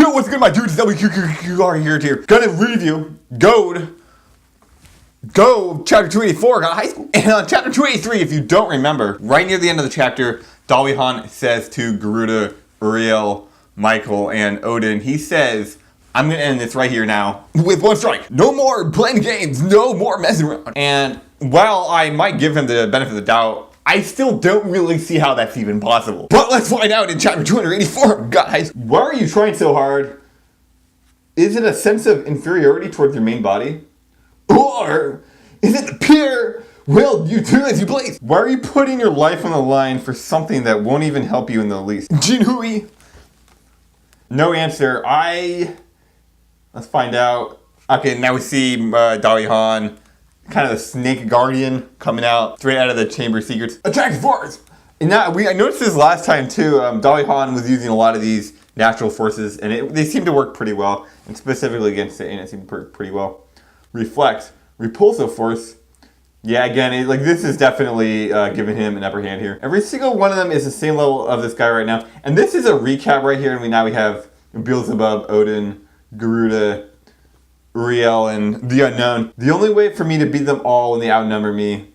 Yo, what's good, my dudes? WQQR here. Gonna review Go chapter 284, got high school. And on chapter 283, if you don't remember, right near the end of the chapter, Dae-jin says to Garuda, Uriel, Michael, and Odin, he says, I'm gonna end this right here now with one strike. No more playing games, no more messing around. And while I might give him the benefit of the doubt, I still don't really see how that's even possible. But let's find out in chapter 284, guys. Why are you trying so hard? Is it a sense of inferiority towards your main body? Or is it the pure will you do as you please? Why are you putting your life on the line for something that won't even help you in the least? Jinhui? No answer. Let's find out. Okay, now we see Dae-jin, kind of the snake guardian, coming out straight out of the Chamber of Secrets. Attractive force! And now, I noticed this last time too. Dae-jin was using a lot of these natural forces, and they seem to work pretty well. And specifically against Satan, it seemed to work pretty well. Reflect, repulsive force. Yeah, again, this is definitely giving him an upper hand here. Every single one of them is the same level of this guy right now. And this is a recap right here, and now we have Beelzebub, Odin, Garuda, Uriel, and the Unknown. The only way for me to beat them all when they outnumber me.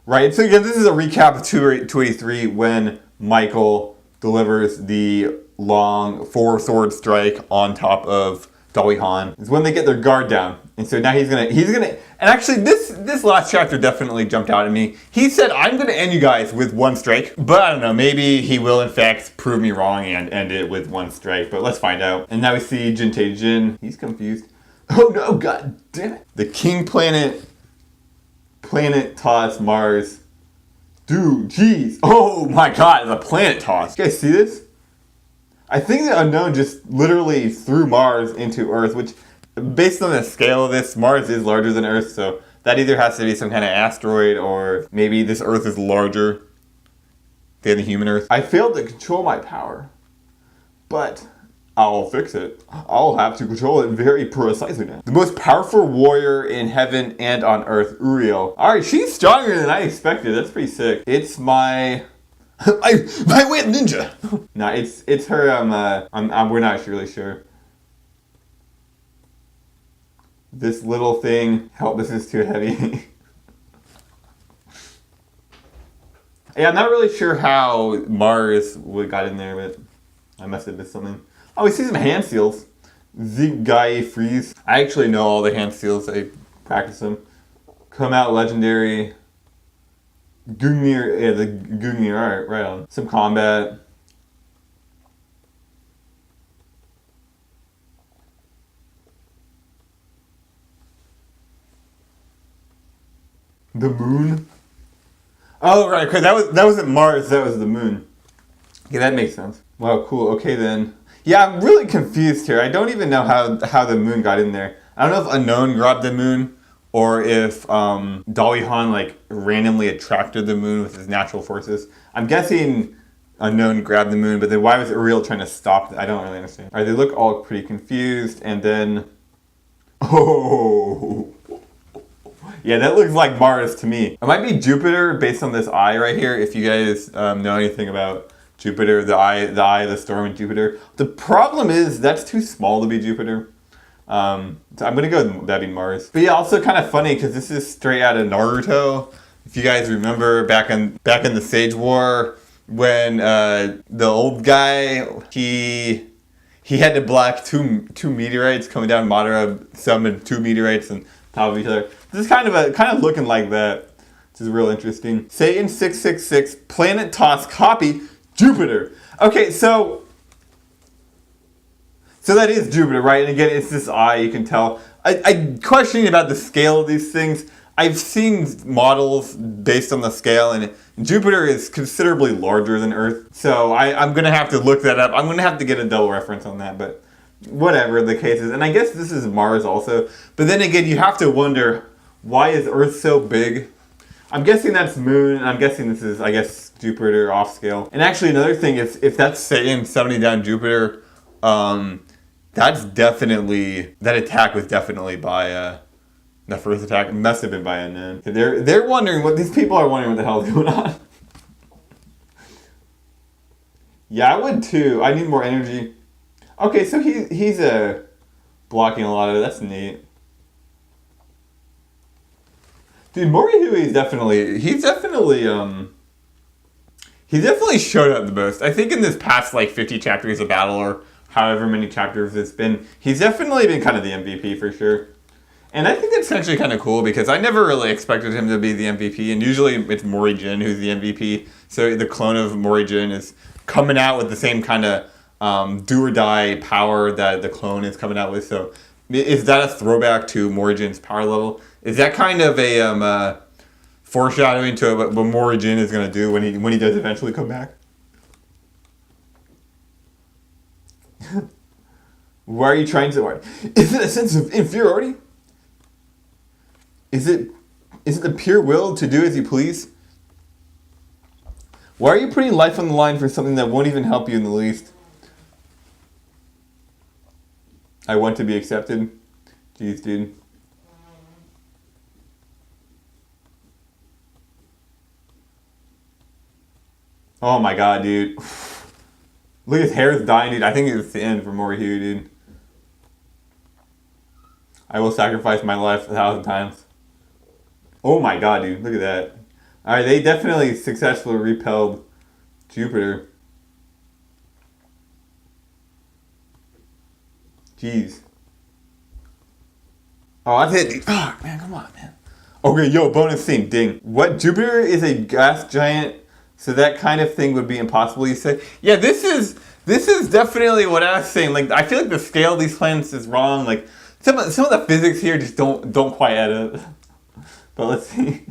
Right, so again, this is a recap of 283 when Michael delivers the long 4-sword strike on top of Dae-jin. It's when they get their guard down. And so now he's gonna, and actually this last chapter definitely jumped out at me. He said, I'm gonna end you guys with one strike, but I don't know, maybe he will in fact prove me wrong and end it with one strike, but let's find out. And now we see tae-jin. He's confused. Oh no, god damn it. The king planet toss Mars. Dude, jeez. Oh my god, the planet toss. You guys see this? I think the Unknown just literally threw Mars into Earth, which, based on the scale of this, Mars is larger than Earth, so that either has to be some kind of asteroid, or maybe this Earth is larger than the human Earth. I failed to control my power, but I'll fix it. I'll have to control it very precisely now. The most powerful warrior in heaven and on Earth, Uriel. Alright, she's stronger than I expected. That's pretty sick. It's my way of ninja. No, it's her. We're not really sure. This little thing. Help! This is too heavy. Yeah, I'm not really sure how Mars got in there, but I must have missed something. Oh, we see some hand seals. Zigai freeze. I actually know all the hand seals. I practice them. Come out legendary. Gungnir, yeah, the Gungnir, alright, right on. Some combat. The moon? Oh, right, okay, that wasn't Mars, that was the moon. Okay, that makes sense. Wow, cool, okay then. Yeah, I'm really confused here. I don't even know how the moon got in there. I don't know if Unknown grabbed the moon, or if Dae-jin randomly attracted the moon with his natural forces. I'm guessing Unknown grabbed the moon, but then why was Uriel trying to stop it? I don't really understand. Alright, they look all pretty confused, and then... Oh! Yeah, that looks like Mars to me. It might be Jupiter based on this eye right here, if you guys know anything about Jupiter, the eye of the storm in Jupiter. The problem is, that's too small to be Jupiter. So I'm gonna go with that being Mars. But yeah, also kind of funny because this is straight out of Naruto. If you guys remember back in the Sage War, when the old guy he had to block two meteorites coming down Madara, summoned 2 meteorites on top of each other. This is kind of looking like that, which is real interesting. Satan 666 planet toss copy Jupiter. Okay, so that is Jupiter, right? And again, it's this eye, you can tell. I'm questioning about the scale of these things. I've seen models based on the scale, and Jupiter is considerably larger than Earth. So I'm going to have to look that up. I'm going to have to get a double reference on that, but whatever the case is. And I guess this is Mars also. But then again, you have to wonder, why is Earth so big? I'm guessing that's Moon, and I'm guessing this is, I guess, Jupiter off scale. And actually, another thing, if that's Satan summoning down Jupiter, that's definitely, that attack was definitely by, the first attack must have been by Unknown. They're wondering these people are wondering what the hell is going on. Yeah, I would too. I need more energy. Okay, so he's blocking a lot of it. That's neat. Dude, Morihui is he definitely showed up the most. I think in this past like 50 chapters of battle or however many chapters it's been, he's definitely been kind of the MVP for sure. And I think that's actually kind of cool because I never really expected him to be the MVP, and usually it's Mori-jin who's the MVP. So the clone of Mori-jin is coming out with the same kind of do or die power that the clone is coming out with. So is that a throwback to Mori-jin's power level? Is that kind of a foreshadowing to what Mori-jin is going to do when he does eventually come back? Why are you trying so hard? Is it a sense of inferiority? Is it the pure will to do as you please? Why are you putting life on the line for something that won't even help you in the least? I want to be accepted. Jeez, dude. Oh my god, dude. Look, his hair is dying, dude. I think it's the end for Morihui, dude. I will sacrifice my life 1,000 times. Oh my god, dude. Look at that. Alright, they definitely successfully repelled Jupiter. Jeez. Oh, that's it, dude. Fuck, man, come on, man. Okay, yo, bonus scene, ding. What, Jupiter is a gas giant, so that kind of thing would be impossible, you say? Yeah, this is definitely what I was saying. Like, I feel like the scale of these planets is wrong. Like, some of the physics here just don't quite add up. But let's see.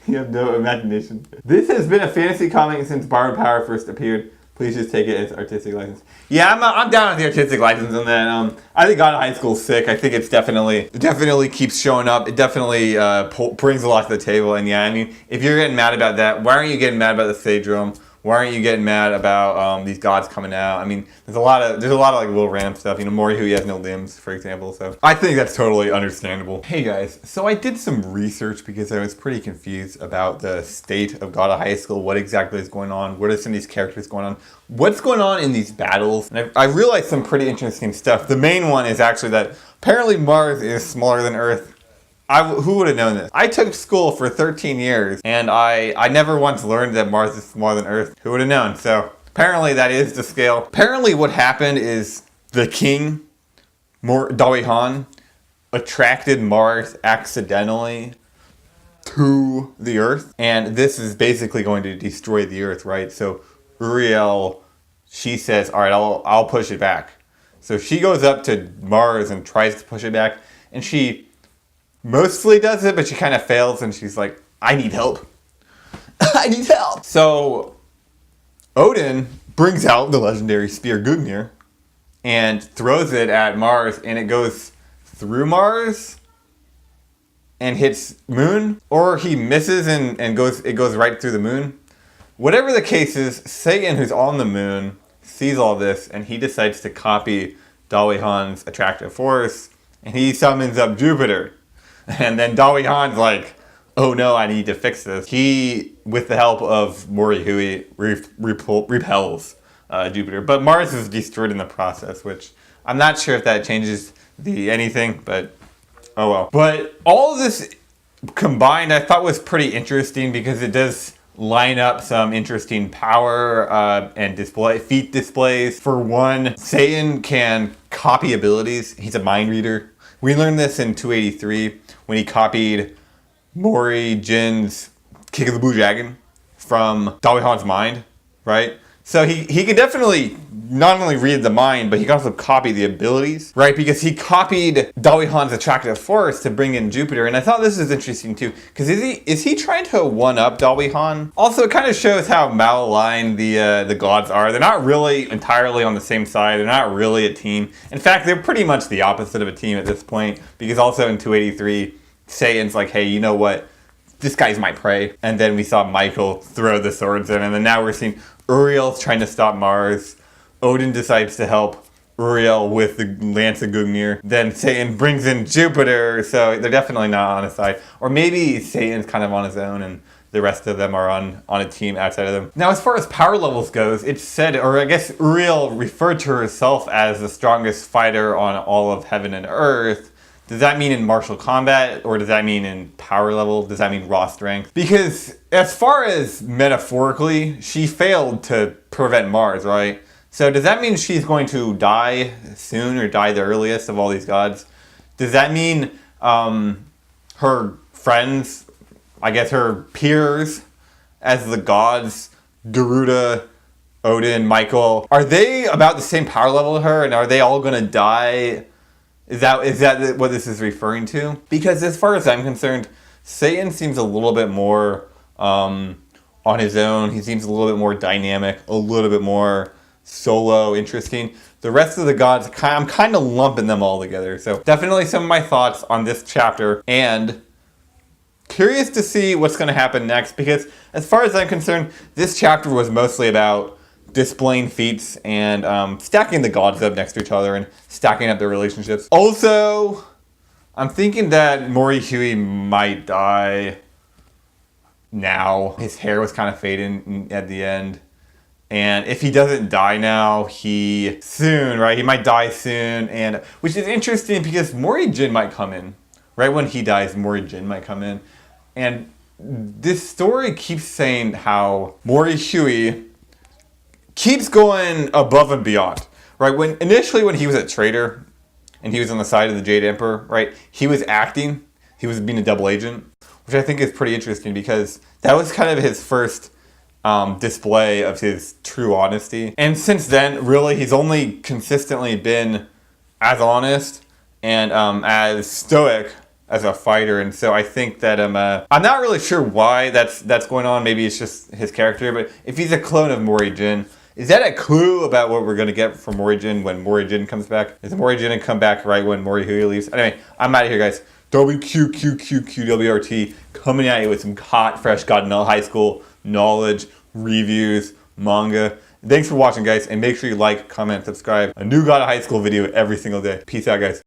You have no imagination. This has been a fantasy comic since Borrowed Power first appeared. Please just take it as artistic license. Yeah, I'm down with the artistic license on that. I think God of High School is sick. I think it definitely keeps showing up. It definitely brings a lot to the table. And yeah, I mean, if you're getting mad about that, why aren't you getting mad about the Sage Drum? Why aren't you getting mad about these gods coming out? I mean, there's a lot of like little random stuff. You know, Morihui has no limbs, for example. So I think that's totally understandable. Hey guys, so I did some research because I was pretty confused about the state of God of High School. What exactly is going on? What are some of these characters going on? What's going on in these battles? And I realized some pretty interesting stuff. The main one is actually that apparently Mars is smaller than Earth. Who would have known this? I took school for 13 years, and I never once learned that Mars is smaller than Earth. Who would have known? So apparently that is the scale. Apparently what happened is the king, Dawi-Han, attracted Mars accidentally to the Earth, and this is basically going to destroy the Earth, right? So Uriel, she says, all right, I'll push it back. So she goes up to Mars and tries to push it back, and she mostly does it, but she kind of fails, and she's like, I need help. I need help. So Odin brings out the legendary spear Gungnir and throws it at Mars, and it goes through Mars and hits Moon, or he misses and it goes right through the Moon. Whatever the case is, Satan, who's on the Moon, sees all this, and he decides to copy Dawi-Han's attractive force, and he summons up Jupiter. And then Dawi-Han's like, oh no, I need to fix this. He, with the help of Morihui, repels Jupiter. But Mars is destroyed in the process, which I'm not sure if that changes anything, but oh well. But all of this combined, I thought was pretty interesting because it does line up some interesting power and feat displays. For one, Satan can copy abilities. He's a mind reader. We learned this in 283 when he copied Mori-jin's Kick of the Blue Dragon from Dawi-Han's mind, right? So he could definitely not only read the mind, but he can also copy the abilities, right? Because he copied Dawi-Han's attractive force to bring in Jupiter. And I thought this is interesting too, because is he trying to one-up Dawi-Han? Also, it kind of shows how malaligned the gods are. They're not really entirely on the same side. They're not really a team. In fact, they're pretty much the opposite of a team at this point, because also in 283, Satan's like, hey, you know what? This guy's my prey. And then we saw Michael throw the swords in, and then now we're seeing Uriel's trying to stop Mars. Odin decides to help Uriel with the Lance of Gungnir. Then Satan brings in Jupiter, so they're definitely not on his side. Or maybe Satan's kind of on his own, and the rest of them are on a team outside of them. Now, as far as power levels goes, it's said, or I guess Uriel referred to herself as the strongest fighter on all of heaven and earth. Does that mean in martial combat, or does that mean in power level? Does that mean raw strength? Because as far as metaphorically, she failed to prevent Mars, right? So does that mean she's going to die soon, or die the earliest of all these gods? Does that mean her friends, I guess her peers as the gods, Garuda, Odin, Michael, are they about the same power level as her, and are they all going to die? Is that what this is referring to? Because as far as I'm concerned, Satan seems a little bit more on his own. He seems a little bit more dynamic, a little bit more solo, interesting. The rest of the gods, I'm kind of lumping them all together. So definitely some of my thoughts on this chapter, and curious to see what's going to happen next, because as far as I'm concerned, this chapter was mostly about displaying feats and stacking the gods up next to each other and stacking up their relationships. Also, I'm thinking that Morihei might die now. His hair was kind of fading at the end. And if he doesn't die now, he might die soon. And which is interesting because Morihei might come in. Right when he dies, Morihei might come in. And this story keeps saying how Morihei keeps going above and beyond, right? Initially when he was a traitor and he was on the side of the Jade Emperor, right? He was acting, he was being a double agent, which I think is pretty interesting because that was kind of his first display of his true honesty. And since then, really, he's only consistently been as honest and as stoic as a fighter. And so I think that I'm not really sure why that's going on. Maybe it's just his character, but if he's a clone of Morihei, is that a clue about what we're going to get from Morihei when Morihei comes back? Is Morihei going to come back right when Morihei leaves? Anyway, I'm out of here, guys. WQQQQWRT coming at you with some hot, fresh God High School knowledge, reviews, manga. Thanks for watching, guys, and make sure you like, comment, subscribe. A new God of High School video every single day. Peace out, guys.